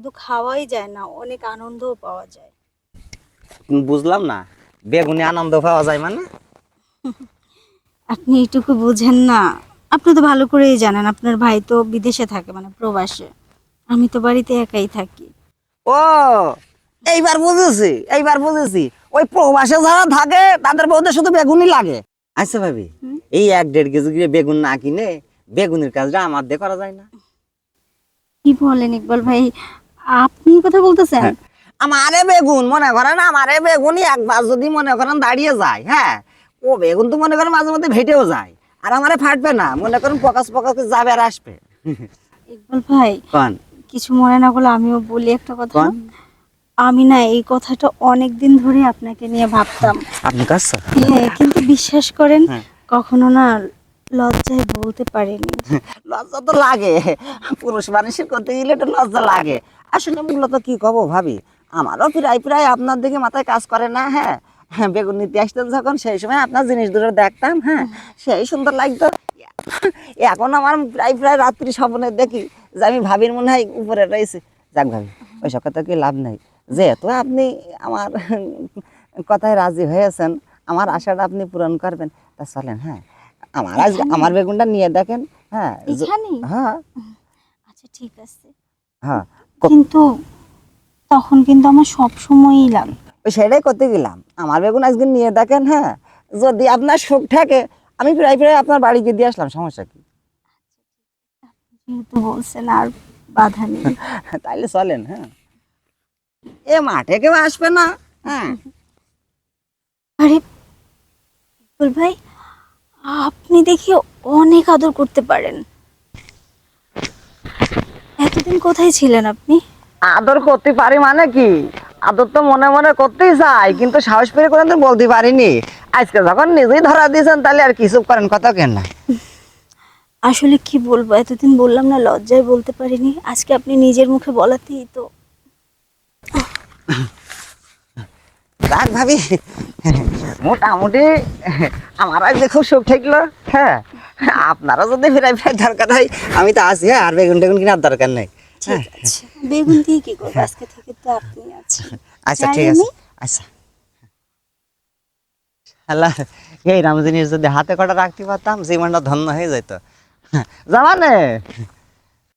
শুধু খাওয়াই যায় না, অনেক আনন্দও পাওয়া যায়। বুঝলাম না, বেগুনে আনন্দ পাওয়া যায় মানে? আপনি এইটুকু বুঝেন না? আপনি তো ভালো করেই জানেন আপনার ভাই তো বিদেশে থাকে, মানে প্রবাসে। আমি তো বাড়িতে একাই থাকি। ও, এইবার বুঝেছি। ওই প্রবাসে যারা থাকে তাদের বউদের শুধু বেগুনই লাগে। আচ্ছা ভাবি, হুম? এই 1-1.5 কেজি করে বেগুন না কিনে বেগুনের কাজটা আমার দিয়ে করা যায় না? কি বলেন ইকবাল ভাই, আপনি এই কথা বলতেছেন? হ্যাঁ, আমারে বেগুন মনে করেন, আমারে বেগুনই একবার যদি মনে করেন দাঁড়িয়ে যায়, হ্যাঁ, ও বেগুন তো মনে করেন মাঝে মধ্যে ভেটেও যায়, আর আমারে ফাটবে না, মনে করেন পকাস পকাস যাবে আর আসবে। ইকবাল ভাই, কন কিছু মনে না করলে আমিও বলি একটা কথা। কন আমি না এই কথাটা অনেক দিন ধরে আপনাকে নিয়ে ভাবতাম। আপনি কাছে। হ্যাঁ, কিন্তু বিশ্বাস করেন, হ্যাঁ, কখনো না লজ্জায় বলতে পারিনি। লজ্জা তো লাগে, পুরুষ মানুষের করতে গেলে একটু লজ্জা লাগে। আসলে মূলত কি কব ভাবি, আমারও প্রায় প্রায় আপনার দিকে মাথায় কাজ করে না। হ্যাঁ, হ্যাঁ, বেগুন নিতে আসতেন যখন সেই সময় আপনার জিনিস দুটো দেখতাম, হ্যাঁ, সেই সুন্দর লাগতো। এখন আমার প্রায় প্রায় রাত্রি স্বপ্নে দেখি যে আমি ভাবির মনে হয় উপরে রয়েছে। যাক ভাবি, ওই সব কথা কি লাভ নাই, যেহেতু আপনি আমার কথায় রাজি হয়েছেন, আমার আশাটা আপনি পূরণ করবেন, তা চলেন। হ্যাঁ, আজকে এখানে? আমার বেগুনটা নিয়ে দেখেন। হ্যাঁ, এখানে? হ্যাঁ, আচ্ছা, ঠিক আছে। হ্যাঁ, কিন্তু তখন কিন্তু আমার সব সময়ই লাগবে। ওই সেটাই করতে গেলাম, আমার বেগুন আজকে নিয়ে দেখেন। হ্যাঁ, যদি আপনার সুখ থাকে আমি প্রায় প্রায় আপনার বাড়িকে দিয়ে আসলাম, সমস্যা কি? যেহেতু বলছেন, আর বাধা নেই। তাইলে চলেন। হ্যাঁ, এ মাঠে কেউ আসবে না। হ্যাঁ, আরে ইকবাল ভাই, আপনি দেখি অনেক আদর করতে পারেন। এতদিন কোথায় ছিলেন আপনি? আদর করতে পারি মানে কি, আদর তো মনে মনে করতেই চাই, কিন্তু সাহস পেরে কোনোদিন বলতে পারিনি। আজকে যখন নিজেই ধরা দিয়েছেন তাহলে আর কিছু করেন, কথা কেন না? আসলে কি বলবো, এতদিন বললাম না লজ্জায় বলতে পারিনি, আজকে আপনি নিজের মুখে বলাতেই তো। যাক ভাবি, মোটামুটি আমার আজকে খুব সুখ ঠেকলো। হ্যাঁ, আপনারও যদি ফিরাই ফিরাই দরকার হয় আমি তো আছি। হ্যাঁ, আর বেগুন টেগুন কেনার দরকার নেই। ঠিক আছে, বেগুন দিয়ে কি করবো, আজকে থেকে তো আপনি আছেন। আচ্ছা, যাই ঠিক আছে। আমি। আচ্ছা, আল্লাহ, এই রাম জিনিস যদি হাতে কটা রাখতে পারতাম জীবনটা ধন্য হয়ে যেত। জামানে